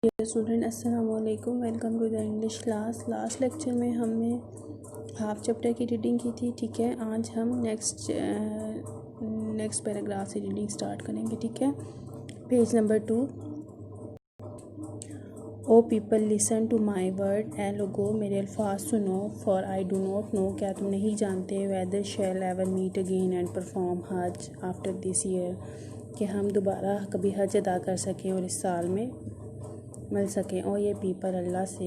Dear student अस्सलाम वालेकुम, welcome to the English class. Last lecture में हमने हाफ चैप्टर की रीडिंग की थी। ठीक है, आज हम नेक्स्ट पैराग्राफ से रीडिंग स्टार्ट करेंगे। ठीक है, page number 2। O people listen to my word, ए लोगो मेरे अल्फाज सुनो। For I do not know, क्या तुम नहीं जानते। Whether shall ever meet again and perform Hajj after this year, कि हम दोबारा कभी हज अदा कर सकें और इस साल में मिल सकें। ओ ये पीपल, अल्लाह से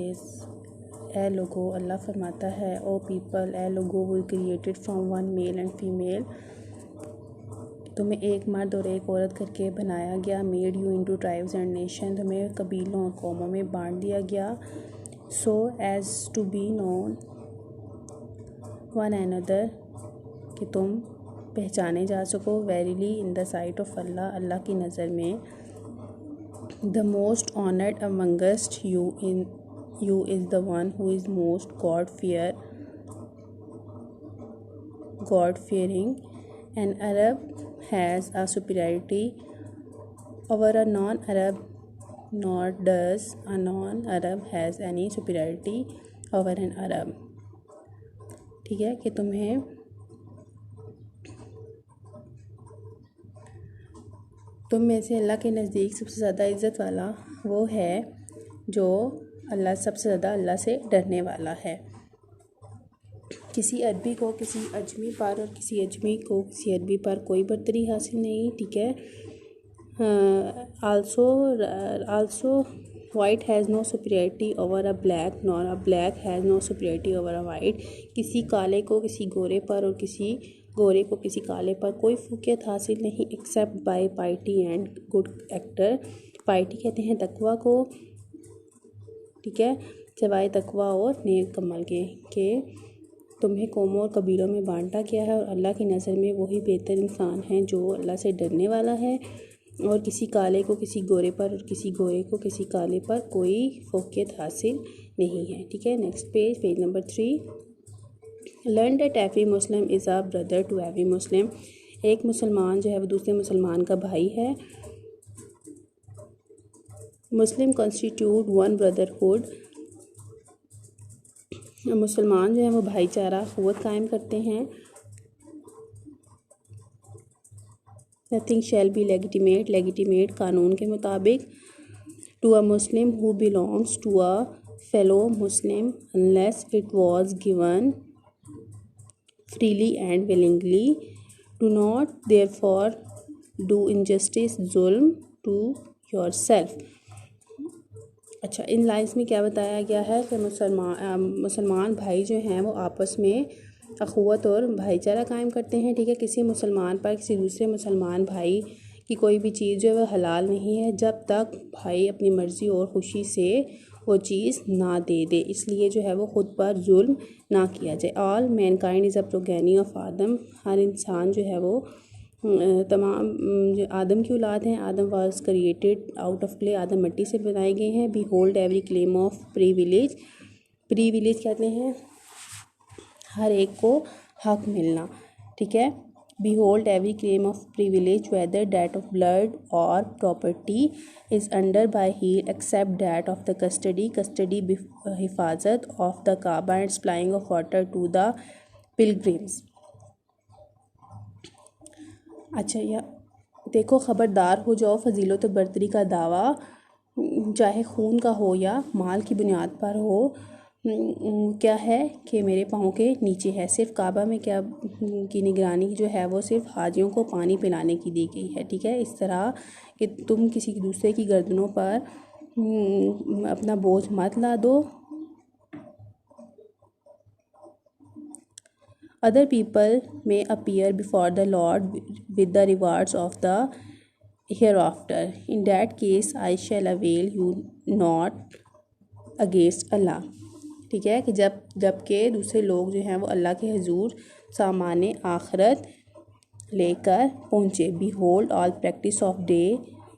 ए लोगो, अल्लाह फरमाता है। ओ पीपल, ए लोगो, we created from one male and female, तुम्हें एक मर्द और एक औरत करके बनाया गया। Made you into tribes and nation, तुम्हें कबीलों और कौमों में बांट दिया गया। So as to be known one another, कि तुम पहचाने जा सको। Verily in the sight of Allah, Allah की नज़र में। The most honored amongst you is the one who is most God-fearing. An Arab has a superiority over a non-Arab, nor does a non-Arab has any superiority over an Arab. ठीक है, कि तुम में से अल्लाह के नज़दीक सबसे ज़्यादा इज़्ज़त वाला वो है जो सबसे ज़्यादा अल्लाह से डरने वाला है। किसी अरबी को किसी अजमी पर और किसी अजमी को किसी अरबी पर कोई बर्तरी हासिल नहीं। ठीक है, also white has no superiority over a black, nor a black has no superiority over a white. किसी काले को किसी गोरे पर और किसी गोरे को किसी काले पर कोई फौकियत हासिल नहीं, except by piety and good actor. Piety कहते हैं तकवा को, ठीक है, सिवाय तकवा और नेक अमल के तुम्हें कौमों और कबीलों में बांटा गया है और अल्लाह की नज़र में वही बेहतर इंसान है जो अल्लाह से डरने वाला है। और किसी काले को किसी गोरे पर और किसी गोरे को किसी काले पर कोई फौकियत हासिल नहीं है। ठीक है, next page number 3। Learn that every Muslim is a brother to every Muslim, एक मुसलमान जो है वो दूसरे मुसलमान का भाई है। मुस्लिम कॉन्स्टिट्यूट वन ब्रदरहुड, मुसलमान जो है वो भाईचारा क़ुव्वत कायम करते हैं। नथिंग शैल बी लेगिटिमेट कानून के मुताबिक। To a Muslim who belongs to a fellow Muslim unless it was given freely and willingly. Do not therefore do injustice जुल्म टू योर सेल्फ। अच्छा, इन लाइन्स में क्या बताया गया है कि मुसलमान भाई जो हैं वो आपस में अखुवत और भाईचारा कायम करते हैं। ठीक है, किसी मुसलमान पर किसी दूसरे मुसलमान भाई की कोई भी चीज़ जो है वह हलाल नहीं है जब तक भाई अपनी मर्ज़ी और खुशी से वो चीज़ ना दे दे, इसलिए जो है वो ख़ुद पर जुल्म ना किया जाए। All mankind is a progeny of Adam, हर इंसान जो है वो तमाम जो आदम की औलाद हैं। Adam was created out of clay, Adam मिट्टी से बनाए गए हैं। Behold every claim of privilege कहते हैं हर एक को हक मिलना। ठीक है, behold every claim of privilege whether that of blood और property is under by here except that of the custody हिफाजत of the Kaaba and supplying of water to the pilgrims. अच्छा, या देखो, ख़बरदार हो जाओ, फजीलत और बर्तरी का दावा चाहे खून का हो या माल की बुनियाद पर हो, क्या है कि मेरे पाँव के नीचे है। सिर्फ काबा में क्या की निगरानी जो है वो सिर्फ हाजियों को पानी पिलाने की दी गई है। ठीक है, इस तरह कि तुम किसी दूसरे की गर्दनों पर अपना बोझ मत ला दो। Other people may appear before the Lord with the rewards of the hereafter. In that case, I shall avail you not against Allah. ठीक है, कि जबकि दूसरे लोग जो हैं वो अल्लाह के हुजूर सामाने आखरत लेकर पहुँचे। Behold all practice of day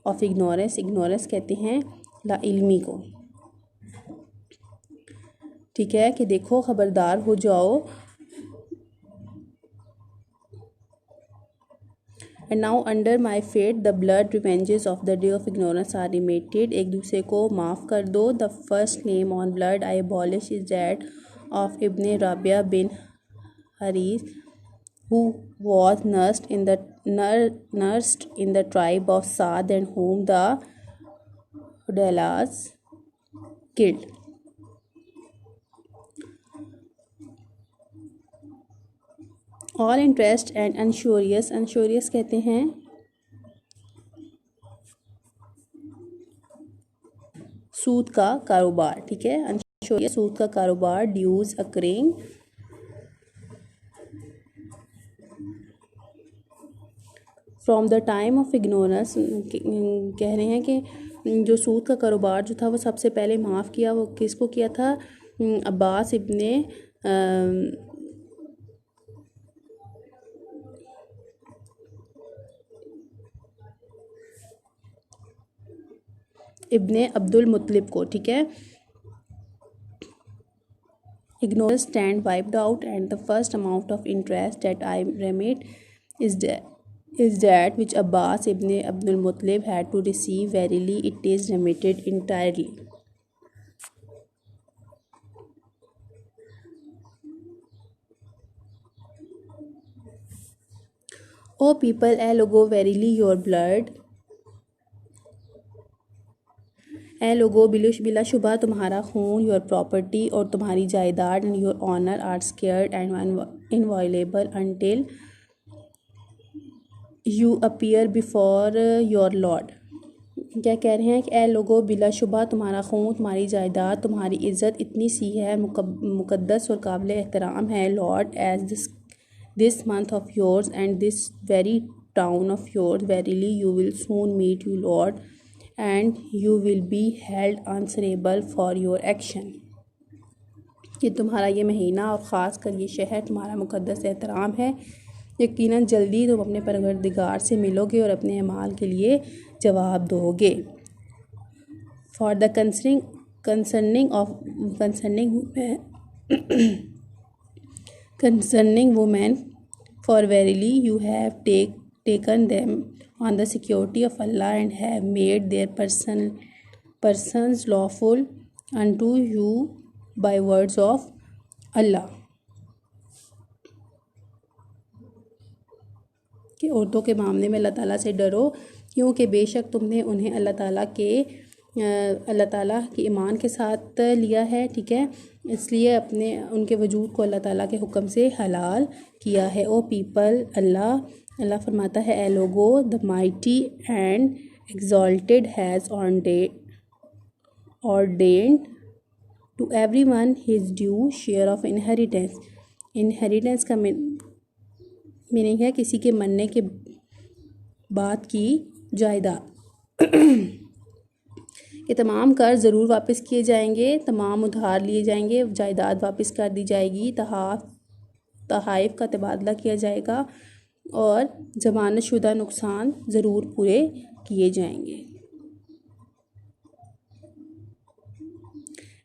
of ignorance कहते हैं ला इल्मी को। ठीक है, कि देखो, ख़बरदार हो जाओ and now under my feet the blood revenges of the day of ignorance are remitted. एक दूसरे को माफ़ कर दो। The first name on blood I abolish is that of Ibn Rabia bin Harith who was nursed in the tribe of Saad and whom the Udalas killed. All interest and unsurious कहते हैं सूद का कारोबार, ठीक है। unsurious सूद का कारोबार, dues accruing from the time of ignorance. कह रहे हैं कि जो सूद का कारोबार जो था वो सबसे पहले माफ़ किया, वो किसको किया था? अब्बास इब्ने अब्दुल मुत्तलिब को, ठीक है। Ignorance stand wiped out and the first amount of interest that I remit is that which Abbas ibn Abdul Muttalib had to receive. Verily it is remitted entirely. O people, I logo verily your blood, ए लोगो बिलाशुबा तुम्हारा खून, your property और तुम्हारी जायदाद, and your honour are sacred and inviolable until you appear before your Lord. क्या कह रहे हैं कि ए लोगो बिलाशुबा तुम्हारा खून, तुम्हारी जायदाद, तुम्हारी इज़्ज़त इतनी सी है, मुक़द्दस और काबिल एहतराम है। Lord as this month of yours and this very town of yours, verily you will soon meet you Lord and you will be held answerable for your action। कि तुम्हारा ये महीना और ख़ास कर ये शहर तुम्हारा मुक़द्दस एहतराम है। यकीनन जल्दी तुम अपने परवरदिगार से मिलोगे और अपने अमाल के लिए जवाब दोगे। For the concerning women, for verily you have taken them on the security of Allah and have made their persons lawful unto you by words of Allah। कि औरतों के मामले में अल्लाह ताला से डरो, क्योंकि बेशक तुमने उन्हें अल्लाह ताला के ईमान के साथ लिया है, ठीक है। इसलिए अपने उनके वजूद को अल्लाह ताला के हुक्म से हलाल किया है। ओ पीपल, अल्लाह फरमाता है, ए लोगो, the mighty and exalted has ordained to every one his due share of inheritance. Inheritance का मीनिंग है किसी के मरने के बाद की जायदाद। ये तमाम कर्ज ज़रूर वापस किए जाएंगे, तमाम उधार लिए जाएंगे, जायदाद वापस कर दी जाएगी, तहाइफ का तबादला किया जाएगा और ज़मानत शुदा नुकसान ज़रूर पूरे किए जाएंगे।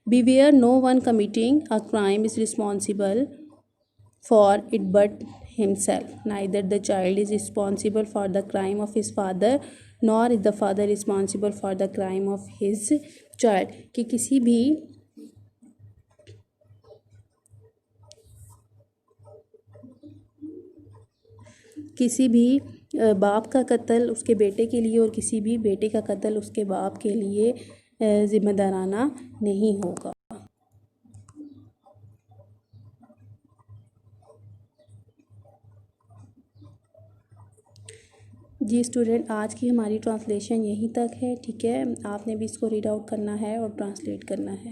Beware, no one committing a crime is responsible for it but himself. Neither the child is responsible for the crime of his father, nor is the father responsible for the crime of his child। कि किसी भी बाप का कत्ल उसके बेटे के लिए और किसी भी बेटे का कत्ल उसके बाप के लिए ज़िम्मेदाराना नहीं होगा। जी स्टूडेंट, आज की हमारी ट्रांसलेशन यहीं तक है, ठीक है। आपने भी इसको रीड आउट करना है और ट्रांसलेट करना है।